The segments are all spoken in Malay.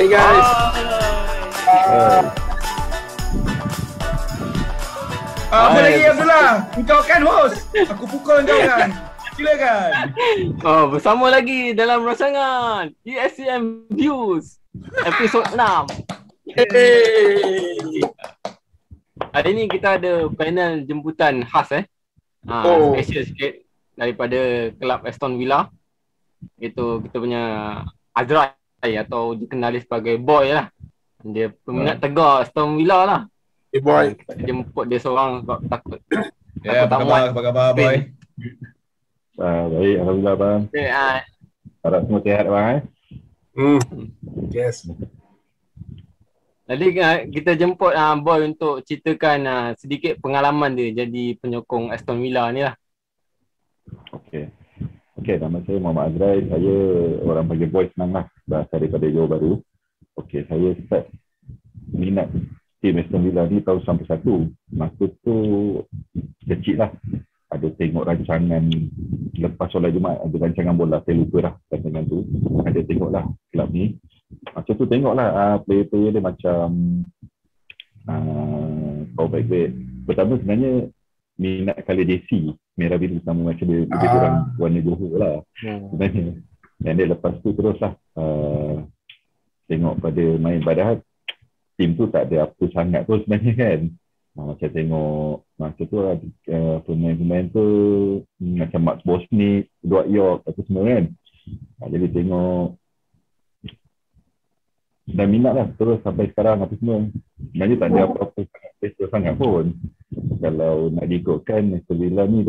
Hey guys. Apa lagi Abdullah? Engkau kan host. Aku pukul kau kan. Silakan. Bersama lagi dalam rancangan ESCM Views episod 6. Hey. Hari ni kita ada panel jemputan khas special sikit daripada kelab Aston Villa. Itu kita punya Azrai atau dikenali sebagai Boy lah. Dia peminat tegar Aston Villa lah. Hey boy. Kita jemput dia seorang sebab takut. Ya, apa khabar boy? Baik, alhamdulillah bang. Harap semua sihat bang. Yes. Jadi kita jemput Boy untuk ceritakan sedikit pengalaman dia jadi penyokong Aston Villa ni lah. Okey, nama saya Muhammad Azrai. Saya orang panggil Boy senang lah. Berasal daripada Johor Bahru. Okey, saya start minat tim Aston Villa ni tahun 91. Masa tu kecil lah. Ada tengok rancangan lepas solat Jumaat, ada rancangan bola, saya lupa lah rancangan tu. Ada tengok lah kelab ni. Macam tu tengok lah player-player dia macam kau baik-baik. Pertama sebenarnya minat colour JC merah biru sama macam dia lebih kurang warna Johor lah sebenarnya. Dan dia lepas tu terus lah tengok pada main, padahal tim tu tak ada apa sangat pun sebenarnya kan. Macam tengok masa tu pemain-pemain tu macam Max Bosnick, Dwight York apa semua kan. Jadi tengok dan minat lah terus sampai sekarang apa semua. Sebenarnya tak ada apa-apa special sangat pun. Kalau nak diikutkan Aston Villa ni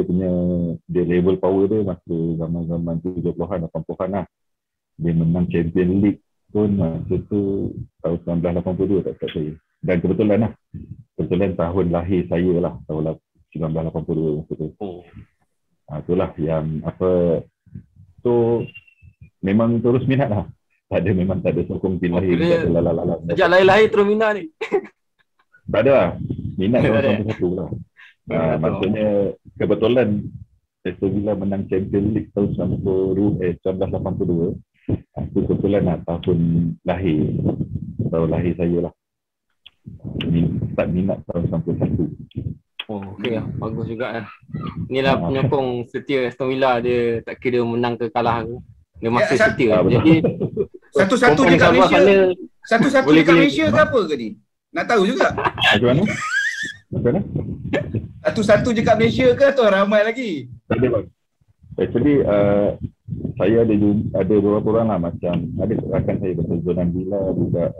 dia level power dia masa zaman-zaman 70-an 80-an lah. Dia menang Champions League pun masa tu tahun 1982 tak saya. Dan kebetulan tahun lahir saya lah, tahun 1982 masa tu. Itulah yang tu memang terus minat lah. Memang tak ada sokong pin lahir. Sejak lahir-lahir terus minat ni. Tak ada lah. Minat sampai satu lah. Maksudnya kebetulan Aston Villa menang Champions League tahun 1982. Itu kebetulan lah tahun lahir saya lah. Tak minat tahun 91. Okey lah. Bagus juga lah. Inilah penyokong setia Aston Villa. Dia tak kira menang ke kalah ke. Dia masih setia. Jadi satu-satu dekat Malaysia. Satu-satu dekat Malaysia ke apa ke ni? Nak tahu juga. Macam mana? Satu-satu dekat Malaysia ke atau ramai lagi? Tak ada bang. Actually saya ada beberapa orang lah, macam ada rakan saya betul Zonan Villa juga,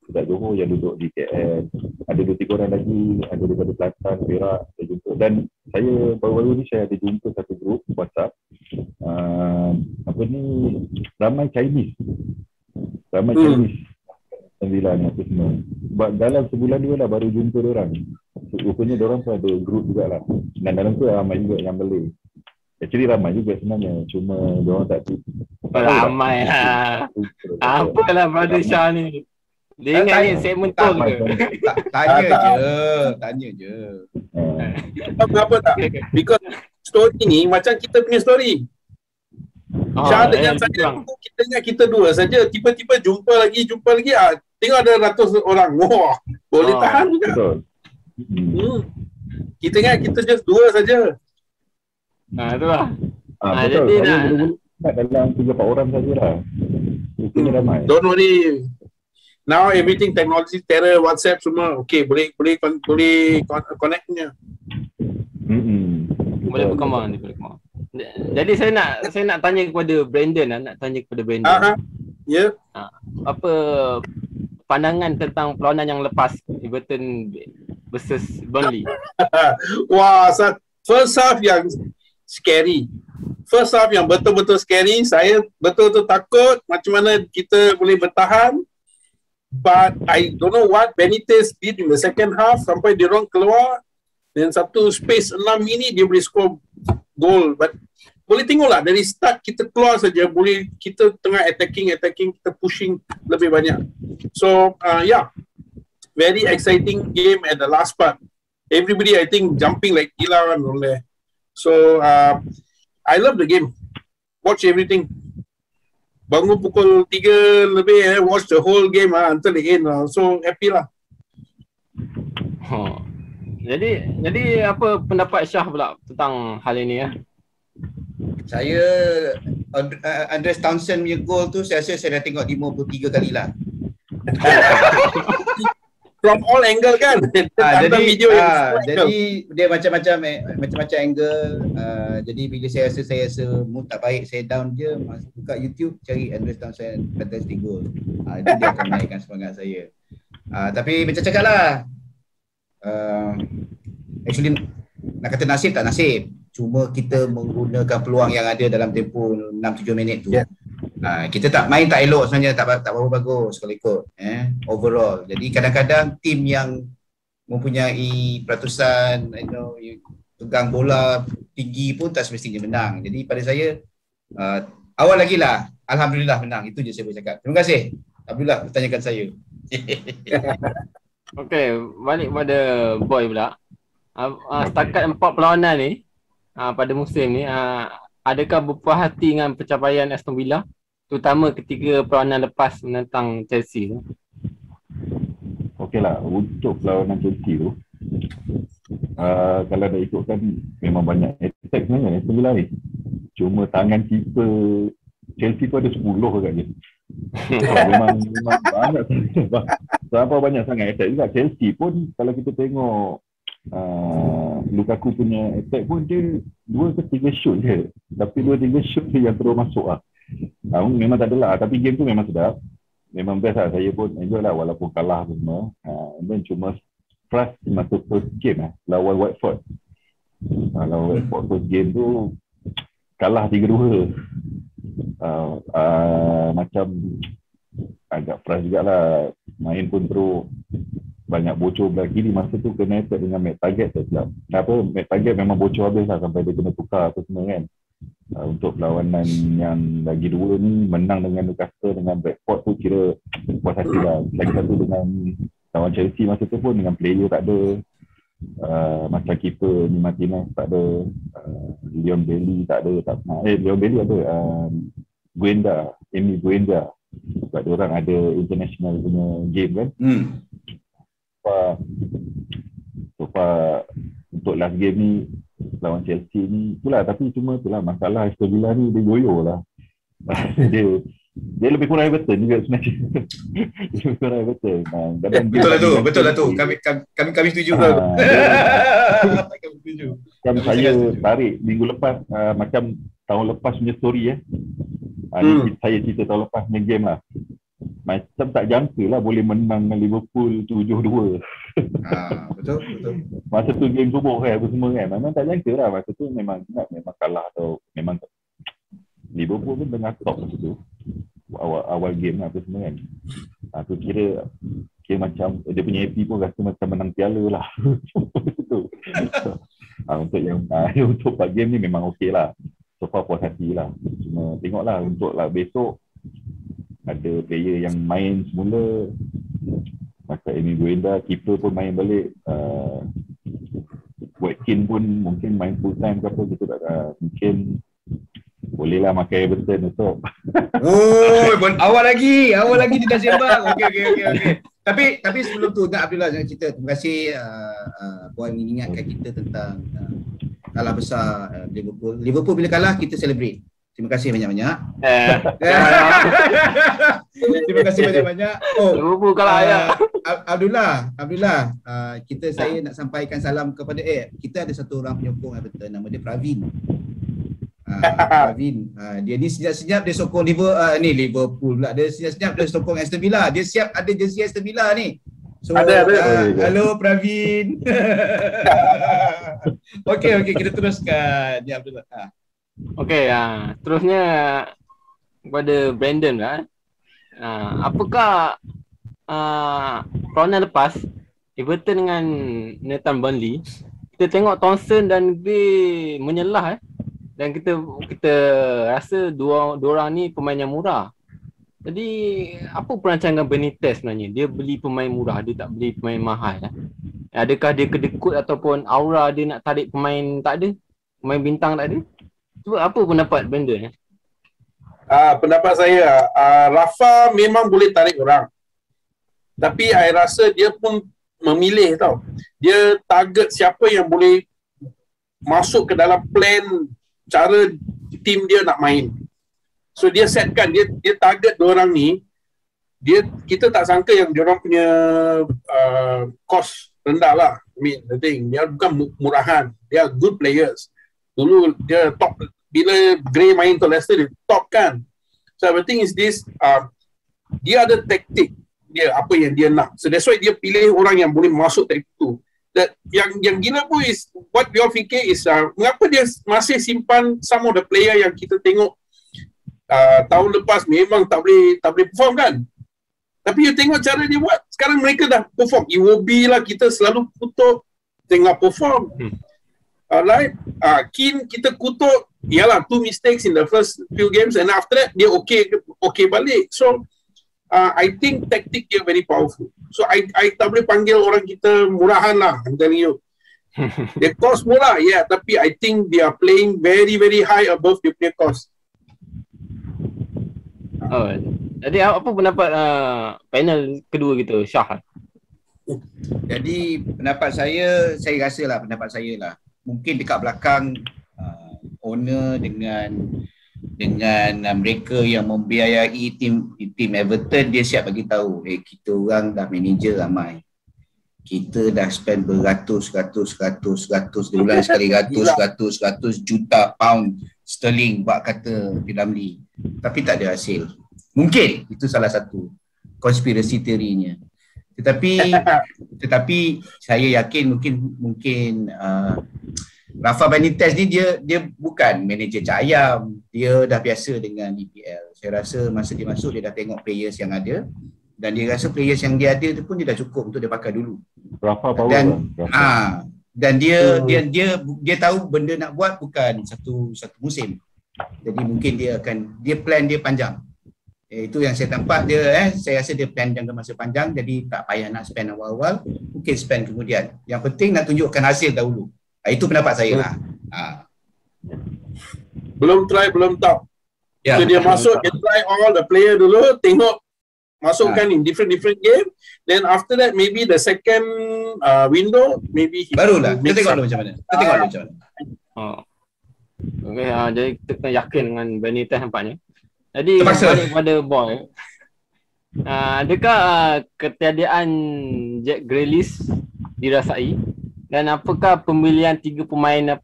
budak Johor yang duduk di KL, ada 2-3 orang lagi ada daripada Kelantan, Perak saya jumpa. Dan saya baru-baru ni saya ada jumpa satu grup WhatsApp ramai Chinese Villa ni apa semua. Dalam sebulan 2 lah baru jumpa diorang. Rupanya diorang pun ada grup jugalah. Dan dalam tu ramai juga yang Malay. Actually ramai juga sebenarnya. Cuma diorang tak ramai lah. Apalah Brother Shah ni. Dia ingat ni segmen tol ke? Tanya je. Kenapa tak? Because story ni macam kita punya story. Syah dengan saya kita ingat kita dua saja. Tiba-tiba jumpa lagi. Tengok ada ratus orang. Wah, boleh tahan juga. Betul. Kita ingat kita just dua saja. Itulah. Betul. Saya dalam 3-4 orang sajalah. Rupanya ramai. Don't worry. Now everything technology, terror, WhatsApp semua. Okay, boleh connect-nya. Boleh berkembang. Jadi saya nak tanya kepada Brandon. Ya. Apa pandangan tentang perlawanan yang lepas Everton versus Burnley? Wah, first half yang scary. First half yang betul-betul scary. Saya betul-betul takut macam mana kita boleh bertahan. But I don't know what Benitez did in the second half sampai dia orang keluar dan satu space 6 minit dia boleh score goal. But boleh tengoklah dari start kita keluar saja, boleh kita tengah attacking, kita pushing lebih banyak. So very exciting game at the last part. Everybody I think jumping like gila kan oleh. So I love the game. Watch everything. bangun pukul 3 lebih watch the whole game until the end so happy lah. Jadi apa pendapat Syah pula tentang hal ini ya? Saya Andres Townsend punya goal tu saya rasa saya dah tengok 53 kali lah. From all angle kan. Jadi dia macam-macam angle. Jadi bila saya rasa mood tak baik, saya down je, buka YouTube cari Andres Townsend fantastic goal. Itu dia akan naikkan semangat saya. Tapi macam cakap lah, actually nak kata nasib tak nasib, cuma kita menggunakan peluang yang ada dalam tempoh 6-7 minit tu. Kita tak main tak elok sebenarnya, tak berapa bagus kalau ikut overall. Jadi kadang-kadang tim yang mempunyai peratusan pegang bola tinggi pun tak semestinya menang. Jadi pada saya awal lagi lah, alhamdulillah menang. Itu je saya boleh cakap. Terima kasih Abdullah bertanyakan saya. Okey, balik pada Boy pula. Setakat 4 perlawanan ni pada musim ni, adakah berpuas hati dengan pencapaian Aston Villa, terutama ketika perlawanan lepas menentang Chelsea tu? Okeylah, untuk perlawanan Chelsea tu, kalau dah ikutkan memang banyak attack sebenarnya Aston Villa ni. Cuma tangan keeper Chelsea tu ada 10 kat dia. memang banyak banyak sangat attack juga. Chelsea pun kalau kita tengok Lukaku punya attack pun dia 2 ke 3 shoot je, tapi 2-3 shoot je yang terus masuk lah. Memang tak adalah, tapi game tu memang sedap, memang best lah. Saya pun enjoy lah walaupun kalah semua. Dan cuma frust masuk first game lawan Watford. Lawan Watford first game tu kalah 3-2. Macam agak frust jugalah, main pun terus banyak bocor belah kiri. Masa tu kena attack dengan Matt Target tak silap. Matt Target memang bocor habis lah sampai dia kena tukar apa semua kan. Untuk perlawanan yang lagi 2 ni, menang dengan Newcastle dengan Brentford tu kira puas hati lah. Lagi satu dengan lawan Chelsea masa tu pun dengan player tak ada, macam keeper ni Martinez tak ada, Leon Bailey tak ada, Leon Bailey ada, Amy Guenda, sebab diorang ada international punya game kan. So far untuk last game ni lawan Chelsea ni itulah, tapi cuma itulah masalah Aston Villa ni, dia goyo lah. dia lebih kurang Everton juga sebenarnya. Lebih kurang Everton. Betul lah tu. Kami setuju. Kami setuju. Kan saya tarik minggu lepas, macam tahun lepas punya story saya cerita tahun lepas punya game lah. Macam tak jangka lah boleh menang dengan Liverpool 7-2. Betul. Masa tu game subuh kan, apa semua kan. Memang tak jangka lah. Masa tu memang kalah atau memang Liverpool pun tengah top masa tu. Awal game lah apa semua kan. Tu kira macam dia punya happy pun rasa macam menang piala lah. Untuk part game ni memang okey lah. So far puas hati lah. Cuma tengoklah untuk besok ada player yang main semula, macam Amy Guenda, keeper pun main balik, Watkins pun mungkin main full time ke apa, kita tak mungkin bolehlah makan Everton esok. Awal lagi dia dah sembang. Okey. Tapi sebelum tu nak Abdullah jangan cerita. Terima kasih Boy mengingatkan kita tentang kalah besar Liverpool. Liverpool bila kalah kita celebrate. Terima kasih banyak-banyak. Terima kasih banyak-banyak. Liverpool kalah ya. Abdullah, saya nak sampaikan salam kepada kita ada satu orang penyokong Everton, nama dia Pravin. Dia ni senyap-senyap dia sokong Liverpool pula. Dia senyap-senyap dia sokong Aston Villa. Dia siap ada jersey Aston Villa ni. So, halo Pravin. Okey, kita teruskan. Ya Abdullah. Okey, terusnya kepada Brandon lah. Apakah perlawanan lepas Everton dengan Nathan Burnley, kita tengok Townsend dan Gray menyelah dan kita rasa dua orang ni pemain yang murah. Jadi apa perancangan Benitez sebenarnya? Dia beli pemain murah, dia tak beli pemain mahal. Adakah dia kedekut ataupun aura dia nak tarik pemain tak ada? Pemain bintang tak ada? Cuba apa pendapat Brandon? Pendapat saya, Rafa memang boleh tarik orang. Tapi saya rasa dia pun memilih tau. Dia target siapa yang boleh masuk ke dalam plan cara tim dia nak main. So dia setkan, dia target diorang ni. Kita tak sangka yang diorang punya cost rendah lah. I mean, the thing, dia bukan murahan. Dia good players. Dulu dia top, bila Gray main untuk Leicester, dia top kan. So the thing is this, dia ada taktik dia, apa yang dia nak. So that's why dia pilih orang yang boleh masuk taktik tu. Yang gila pun is, what we all fikir is, mengapa dia masih simpan some of the player yang kita tengok tahun lepas memang tak boleh perform kan. Tapi you tengok cara dia buat, sekarang mereka dah perform. Iwobi lah, kita selalu kutuk tengah perform. Alright, Keane kita kutuk, ialah 2 mistakes in the first few games, and after that dia okay balik. So I think tactic dia very powerful. So I tak boleh panggil orang kita murahan lah, I'm telling you. Dia cost murah, yeah, tapi I think they are playing very very high above their punya cost. Jadi apa pendapat panel kedua kita, Syah? Jadi pendapat saya rasa lah, mungkin dekat belakang owner dengan mereka yang membiayai tim Everton, dia siap bagi tahu, kita orang dah manager ramai, kita dah spend beratus dia ulang sekali ratus juta pound sterling buat kata Ramli, tapi tak ada hasil. Mungkin itu salah satu konspirasi teorinya. Tetapi saya yakin mungkin Rafa Benitez ni dia bukan manager cak ayam. Dia dah biasa dengan EPL. Saya rasa masa dia masuk, dia dah tengok players yang ada, dan dia rasa players yang dia ada tu pun dia dah cukup untuk dia pakai dulu. Rafa power. Dan dia tahu benda nak buat bukan satu musim. Jadi mungkin dia plan dia panjang. Itu yang saya nampak dia, saya rasa dia plan jangka masa panjang, jadi tak payah nak spend awal-awal, mungkin spend kemudian. Yang penting nak tunjukkan hasil dahulu. Itu pendapat saya lah. Belum try, belum tahu. Ya, so dia masuk, dia try all the player dulu, tengok masukkan in different game, then after that maybe the second window maybe barulah kita tengok dulu macam mana. Okay, jadi kita kena yakin dengan Benitez nampaknya. Jadi balik pada Boy, adakah ketiadaan Jack Grealish dirasai, dan apakah pemilihan 3 pemain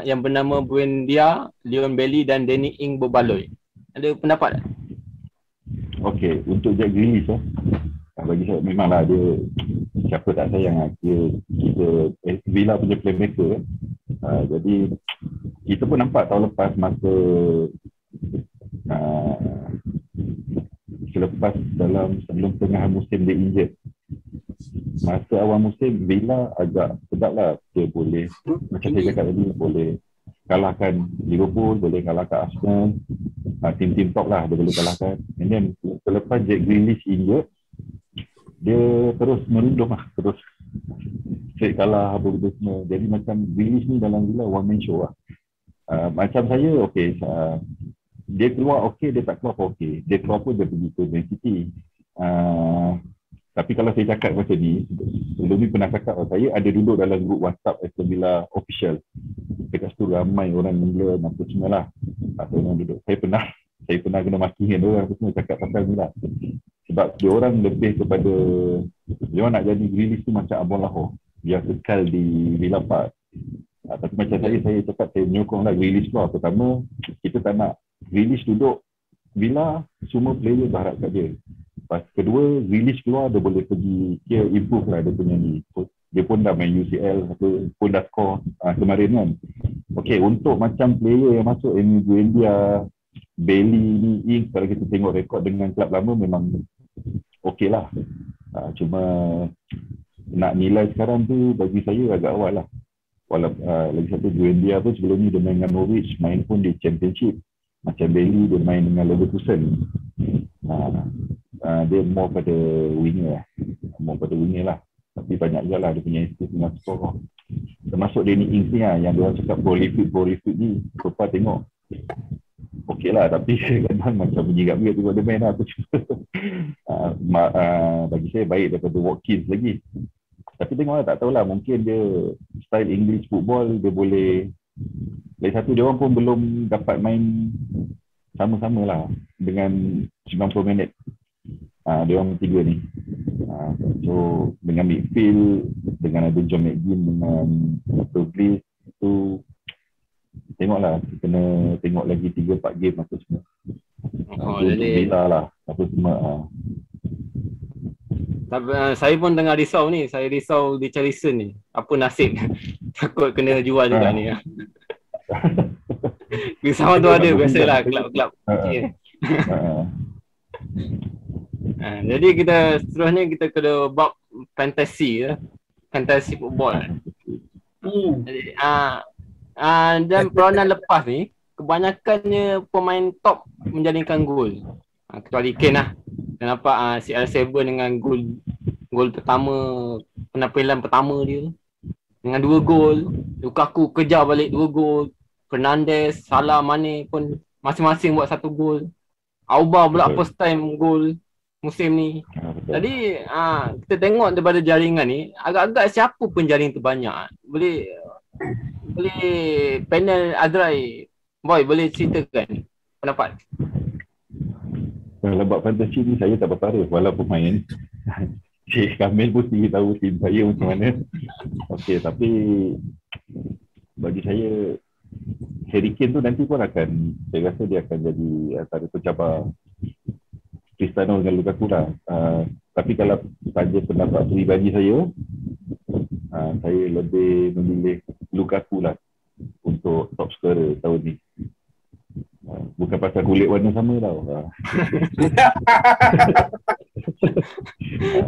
yang bernama Buendia, Leon Bailey dan Danny Ings berbaloi? Ada pendapat tak? Okey, untuk Jack Grealish bagi saya memanglah dia, siapa tak sayang kita Villa punya playmaker. Jadi kita pun nampak tahun lepas masa selepas sebelum tengah musim dia injured, masa awal musim Villa agak sedap lah. Dia boleh, macam saya cakap tadi, boleh kalahkan Liverpool, boleh kalahkan Arsenal, tim-tim top lah dia boleh kalahkan. And then selepas Jack Grealish injured, dia terus merundum lah, terus straight kalah apa gitu semua. Jadi macam Grealish ni dalam Villa one man show lah. Macam saya, okay, dia keluar okay, dia tak keluar pun okay. Dia keluar pun dia pergi ke Man City. Tapi kalau saya cakap macam ni, sebelum ni pernah cakap, saya ada duduk dalam grup WhatsApp Aston Villa official. Dekat situ ramai orang England apa semua lah. Orang duduk. Saya pernah kena maki dengan orang apa semua cakap pasal ni lah. Sebab dia orang lebih kepada, dia orang nak jadi Grealish tu macam Abang Lahore. Dia kekal di Villa Park. Tapi macam saya cakap, saya menyokong lah Grealish keluar. Pertama, kita tak nak Grealish duduk Villa, semua player berharap kat dia. Lepas kedua, Grealish keluar, dia boleh pergi, dia improve lah dia punya ni. Dia pun dah main UCL, pun dah score kemarin kan. Okay, untuk macam player yang masuk, Emi Buendia, Bailey ni, Ings, kalau kita tengok rekod dengan klub lama memang okay lah. Cuma nak nilai sekarang tu bagi saya agak awal lah. Walaupun lagi satu, Buendia pun sebelum ni dia main dengan Norwich, main pun di Championship. Macam Bailey dia main dengan Leverkusen. Dia more pada winger lah. Tapi banyak juga lah dia punya assist dengan skor. Termasuk Danny Ings ni lah, yang dia orang cakap prolific ni. Lepas tengok okey lah, tapi kadang macam menjigat-jigat tengok dia main lah. Aku cuba bagi saya baik daripada Watkins lagi. Tapi tengoklah, tak tahulah, mungkin dia style English football dia boleh. Lagi satu, dia orang pun belum dapat main sama-sama lah dengan 90 minit. Dia orang tiga ni. So dengan midfield, dengan ada John McGinn, dengan Douglas tu, tengoklah, kena tengok lagi 3-4 game apa semua. Jadi Bila lah apa semua. Saya pun tengah risau ni. Saya risau di Richarlison ni. Apa nasib? Takut kena jual juga ni. Risau tu ada biasalah kelab-kelab kecil. Jadi kita seterusnya kita kena bab fantasi ya. Fantasi football. Jadi dan peranan lepas ni kebanyakannya pemain top menjaringkan gol. Kecuali Kane lah. Dan nampak CR7 dengan gol pertama, penampilan pertama dia dengan 2 gol. Lukaku kejar balik 2 gol. Fernandes, Salah, Mane pun masing-masing buat 1 gol. Auba pula first time gol musim ni. Jadi kita tengok daripada jaringan ni, agak-agak siapa penjaring terbanyak? Boleh panel Azrai Boy boleh ceritakan pendapat? Kalau buat fantasi ni saya tak bertaruh walaupun main. Cik Kamil pun tahu tim saya macam mana. Okey, tapi bagi saya Harry Kane tu nanti pun akan, saya rasa dia akan jadi antara pencabar Cristiano dengan Lukaku lah. Tapi kalau saja pendapat peribadi saya lebih memilih Lukaku lah untuk top scorer tahun ni. Bukan pasal kulit warna sama tau.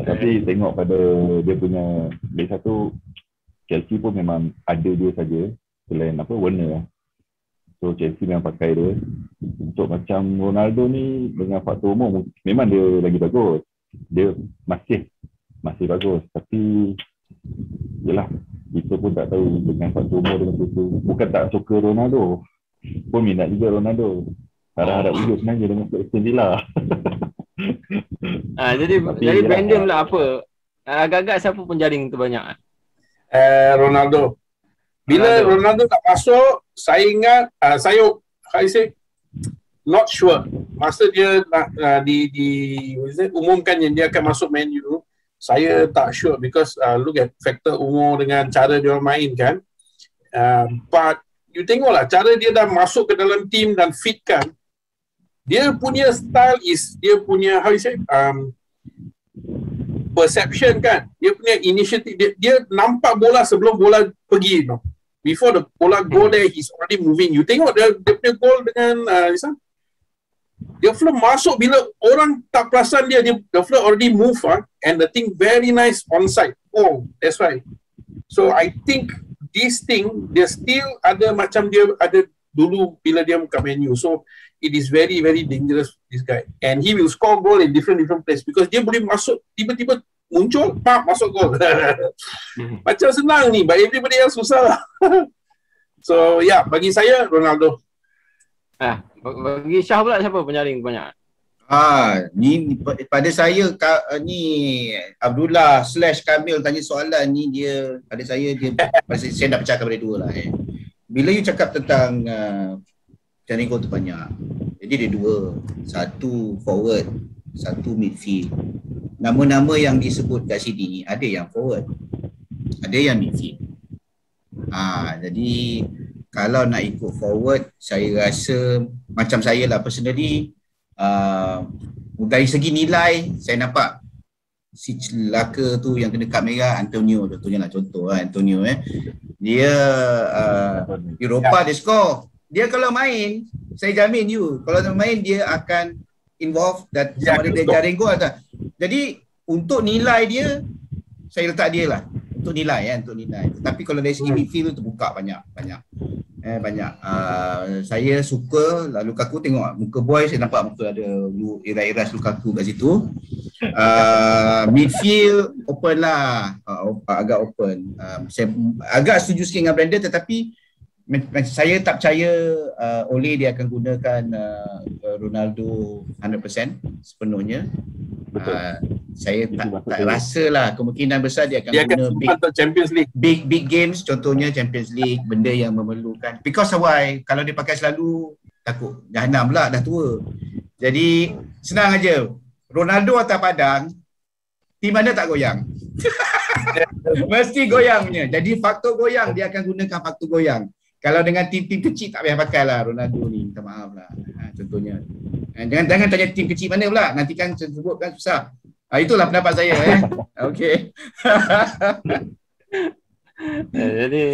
Tapi tengok pada dia punya, dari satu Chelsea pun memang ada dia saja selain warna lah. So Chelsea memang pakai dia. Untuk macam Ronaldo ni dengan faktor umur memang dia lagi bagus. Dia masih bagus, tapi yelah, kita pun tak tahu dengan faktor umur dengan itu. Bukan tak suka Ronaldo, pun minat juga Ronaldo. Harap-harap juga sebenarnya dengan Aston Villa. Jadi Brandon lah apa? Agak-agak siapa penjaring terbanyak? Ronaldo. Bila Ronaldo tak masuk, saya ingat saya not sure. Masa dia umumkan yang dia akan masuk Man U, saya tak sure because look at faktor umur dengan cara dia main kan. But you tengoklah cara dia dah masuk ke dalam team dan fit kan. Dia punya style dia punya perception kan. Dia punya initiative, dia nampak bola sebelum bola pergi no. Before the bola go there, he's already moving. You tengok dia punya goal dengan dia flow masuk bila orang tak perasan dia the flow already move and the thing very nice onside. Oh, that's right. So I think this thing dia still ada macam dia ada dulu bila dia buka menu. So it is very very dangerous this guy, and he will score goal in different place because dia boleh masuk tiba-tiba muncul, masuk gol. Macam senang ni, but everybody else susah lah. So yeah, bagi saya Ronaldo. Bagi Syah pula siapa penjaring banyak? Ni pada saya ni Abdullah / Kamil tanya soalan ni, dia pada saya nak pecahkan pada dua lah. Bila you cakap tentang penjaring gol terbanyak, jadi dia dua, satu forward, satu midfield. Nama-nama yang disebut kat sini ada yang forward, ada yang midfield. Jadi kalau nak ikut forward, saya rasa macam saya lah personally, dari segi nilai saya nampak si celaka tu yang kena kad merah, Antonio contoh Antonio dia Eropah dia score. Dia kalau main, saya jamin you, kalau dia main dia akan involve dan sama ada dia jaring gol atau. Jadi untuk nilai dia, saya letak dia lah untuk nilai Tapi kalau dari segi midfield tu terbuka banyak. Saya suka Lukaku, tengok muka boy, saya nampak muka ada iras Lukaku kat situ. Midfield open lah, agak open. Saya agak setuju sikit dengan Brandon, tetapi saya tak percaya Ole dia akan gunakan Ronaldo 100% sepenuhnya. Saya tak rasa lah, kemungkinan besar dia akan guna Champions League. Big games, contohnya Champions League, benda yang memerlukan. Because why? Kalau dia pakai selalu, takut jahanam pula, dah tua. Jadi senang aja, Ronaldo atas padang, tim mana tak goyang? Mesti goyang punya. Jadi faktor goyang, dia akan gunakan faktor goyang. Kalau dengan tim-tim kecil tak payah pakai lah Ronaldo ni, minta maaf lah. Contohnya. Jangan tanya tim kecil mana pula, nanti kan sebut kan susah. Itulah pendapat saya. Okey. Jadi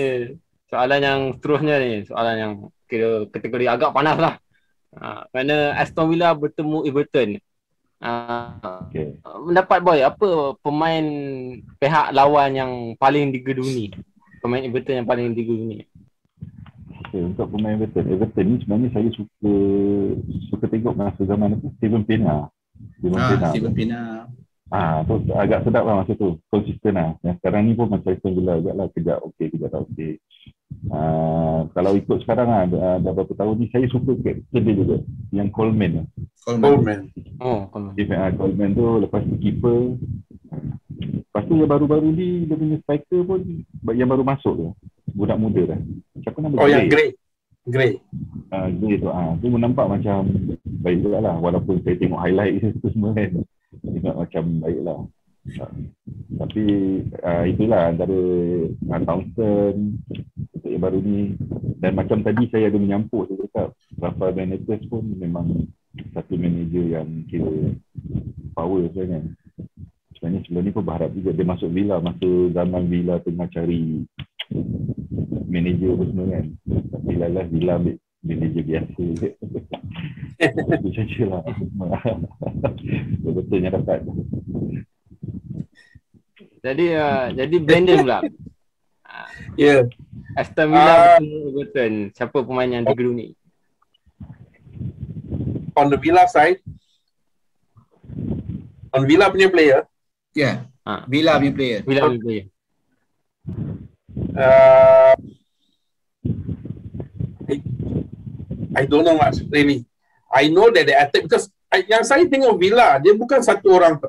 soalan yang seterusnya ni, soalan yang kira kategori agak panas lah. Kerana Aston Villa bertemu Everton. Mendapat Boy, apa pemain pihak lawan yang paling digeduni? Pemain Everton yang paling digeduni? Untuk pemain Everton ni sebenarnya saya suka tengok masa zaman tu Steven Pienaar. Steven Pienaar. Tu agak sedap lah masa tu, konsisten lah. Yang sekarang ni pun macam Aston Villa agak lah, kejap okey, kejap tak okey. Kalau ikut sekarang lah, dah berapa tahun ni saya suka captain dia juga, yang Coleman. Coleman Tu lepas tu keeper. Lepas tu yang baru-baru ni dia punya striker pun yang baru masuk tu, budak muda dah. Siapa nama dia? Yang Gray. Gray tu tu nampak macam baik juga lah, walaupun saya tengok highlight tu semua kan, tengok macam baik lah. Tapi itulah antara Townsend untuk yang baru ni. Dan macam tadi saya ada menyampuk, saya cakap Rafael Benitez pun memang satu manager yang kira power sebenarnya. Sebenarnya sebelum ni pun berharap juga dia masuk Villa, masa zaman Villa tengah cari manager pun semua kan. Tapi lalas Villa ambil manager biasa. Itu sajalah. Betul-betulnya dapat. Jadi Brandon pula. Ya. Aston Villa bertemu Everton. Siapa pemain yang digeduni? On the Villa side, on Villa punya player. Ya. Villa punya player. I don't know much really. I know that they attack because yang saya tengok Villa, dia bukan satu orang.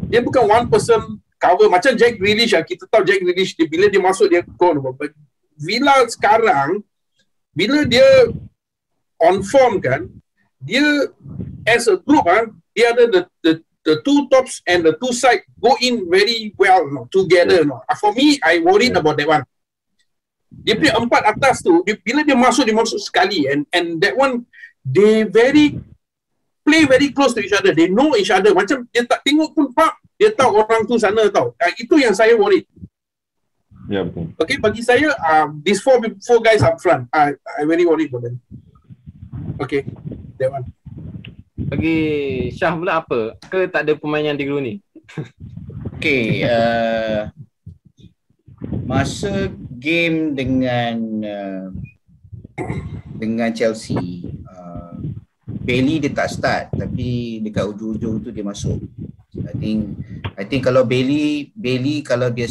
Dia bukan one person cover macam Jack Grealish. Kita tahu Jack Grealish bila dia masuk dia gol. Villa sekarang bila dia on form kan, dia as a group dia ada the two tops and the two side go in very well together. For me, I worried about that one. Dia punya empat atas tu, bila dia masuk sekali, and that one they play very close to each other. They know each other. Macam dia tak tengok pun dia tahu orang tu sana tahu. Itu yang saya worried. Ya, betul. Okay, bagi saya these four guys up front, I very worried about them. Okay, that one. Bagi Syah pula apa? Ke tak ada pemain yang digeduni? Okay, masa game dengan Chelsea, Bailey dia tak start, tapi dekat ujung-ujung tu dia masuk. I think kalau Bailey kalau dia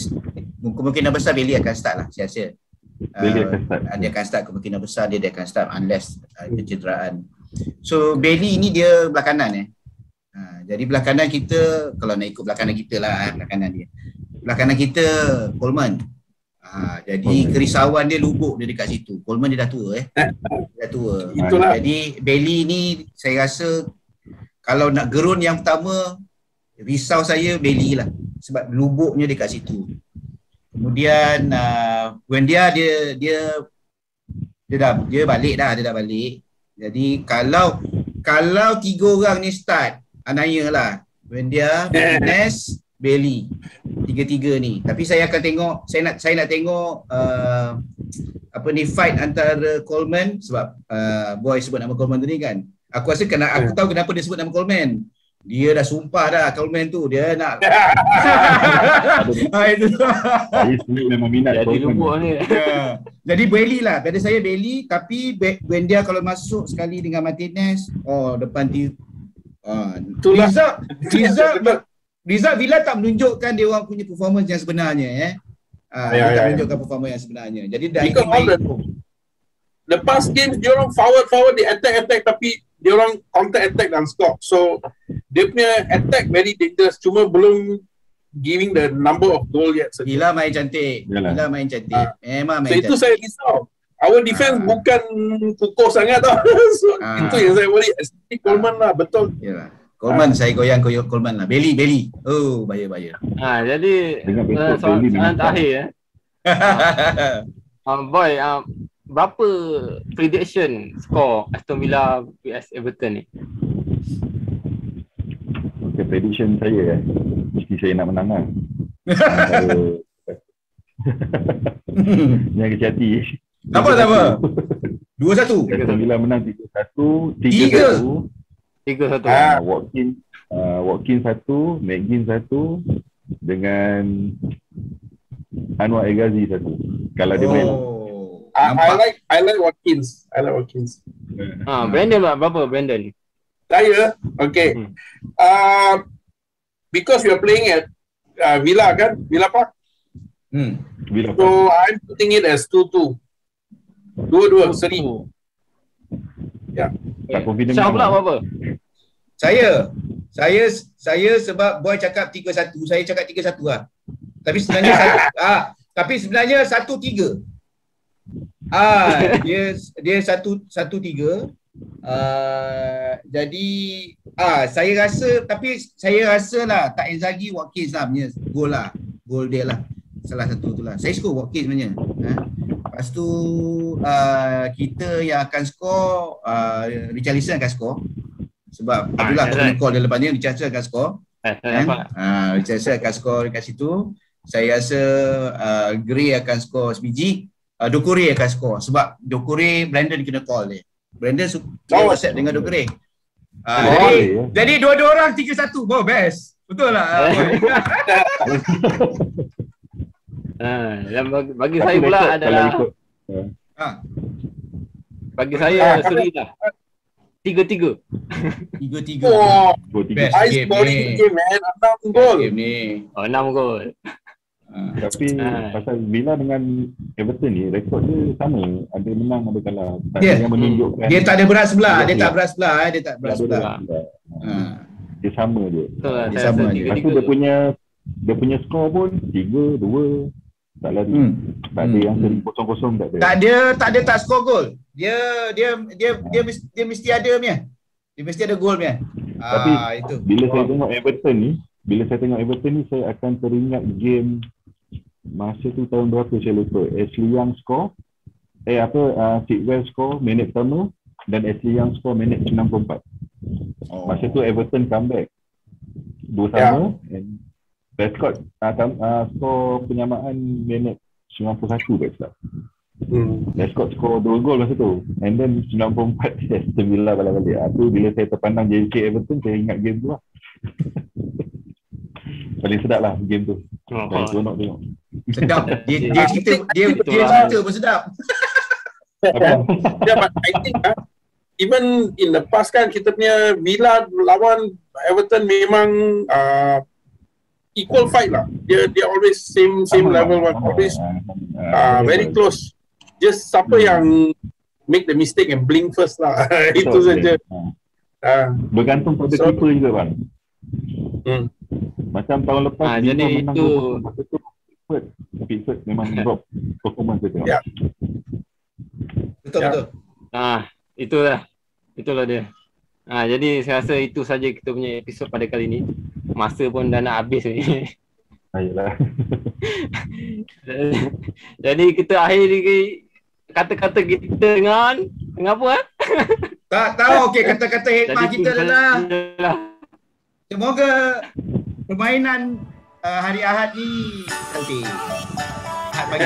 kemungkinan besar Bailey akan start lah, saya rasa. Dia akan start, kemungkinan besar dia akan start unless kecederaan. So Bailey ni dia belah kanan jadi belah kanan kita, kalau nak ikut belah kanan kita lah, belah kanan kita Coleman. Jadi kerisauan dia lubuk dia dekat situ. Coleman dia dah tua dah tua. Jadi Bailey ni saya rasa kalau nak gerun yang pertama, risau saya Bailey lah, sebab lubuknya dekat situ. Kemudian when dia balik dah, dia dah balik. Jadi kalau tiga orang ni start, Anaya lah, when dia Martinez, Bailey, tiga-tiga ni. Tapi saya akan tengok, saya nak tengok fight antara Coleman, sebab Boy sebut nama Coleman tadi kan. Aku rasa aku tahu kenapa dia sebut nama Coleman. Dia dah sumpah dah Coleman tu, dia nak itu. Saya memang minat Coleman ni. Jadi Bailey lah, pada saya Bailey, tapi when dia kalau masuk sekali dengan Martinez, depan Rizal Villa tak menunjukkan dia orang punya performance yang sebenarnya Dia tak menunjukkan performa yang sebenarnya. Jadi dah Because all the past games dia orang forward dia attack tapi dia orang counter attack dan score. So dia punya attack very dangerous, cuma belum giving the number of goal yet. Gila main cantik. Gila main cantik. Memang main cantik. Itu saya risau. Our defense bukan kukuh sangat tau. So itu yang saya worry. Especially Coleman lah, betul. Yalah. Coleman saya goyang Coleman lah. Belly. Oh, bahaya. Jadi soalan terakhir Boy, berapa prediction skor Aston Villa vs Everton ni? Okay, prediction saya mesti saya nak menang lah. Jangan kecil hati. Tak apa. 2-1. Aston Villa menang 3-1. 3-1. Watkins 1, McGinn 1 dengan Anwar El Ghazi 1. Kalau dia main. I like Watkins. Brandon berapa Brandon? Saya, okay. Because we are playing at Villa kan? Villa Park. Villa Park. So I'm putting it as 2-2. 2-2, seri. Ya. Tak confident. Syah pula berapa? Saya sebab Boy cakap 3-1, saya cakap 3-1 lah. Tapi sebenarnya 1-3. Dia 1-3. Jadi saya rasa lah tak Inzaghi, Watkins lah punya gol dia lah. Salah satu tu lah. Saya skor Watkins sebenarnya. Lepas tu kita yang akan skor Richarlison akan skor. Sebab Abdullah tak kena call dia lepas ni, Richarlison akan skor. Richarlison akan skor dekat situ. Saya rasa Gray akan skor sebiji. Doucouré akan skor. Sebab Doucouré Brandon kena call dia. Brandon WhatsApp dengan Doucouré. Jadi dua-dua orang 3-1. Best. Betul lah. Bagi saya pula adalah bagi saya seri lah 3-3. Best game man. 6 gol. 6 gol. Tapi pasal Villa dengan Everton ni rekod dia sama, ada menang ada kalah. Yang menunjukkan dia tak ada berat sebelah, dia tak berat sebelah. Dia sama je. Dia sama je. Lepas tu dia punya skor pun 3-2 tak lari. Tak ada yang seri 0-0 tak ada. Tak ada tak skor gol. Dia mesti ada punya. Dia mesti ada gol punya. Tapi itu. Bila saya tengok Everton ni saya akan teringat game masa tu tahun berapa saya lupa. Ashley Young skor Sidwell skor minit pertama dan Ashley Young skor minit 94. Masa tu Everton comeback 2-1 and Prescott skor penyamaan minit 91 tak. Prescott skor 2 gol masa tu and then 94 Aston Villa balik-balik. Tu bila saya terpandang JK Everton saya ingat game tu lah. Paling sedap lah game tu. Paling seronok tengok. Sedap. Dia cerita pun sedap. But I think even in the past kan kita punya Villa lawan Everton memang equal fight lah. Dia always same level one. Always very close. Just siapa yang make the mistake and blink first lah. Itu saja. Bergantung pada keeper juga bang. Macam tahun lepas jadi itu Pickford memang drop performance dia. Ya. Betul. Itulah dia. Jadi saya rasa itu saja kita punya episod pada kali ini. Masa pun dah nak habis ni. Ayolah. Jadi kita akhiri kata-kata kita dengan apa? Tak tahu. Okey, kata-kata hikmah kita adalah semoga permainan hari Ahad ni cantik. Ahad pagi.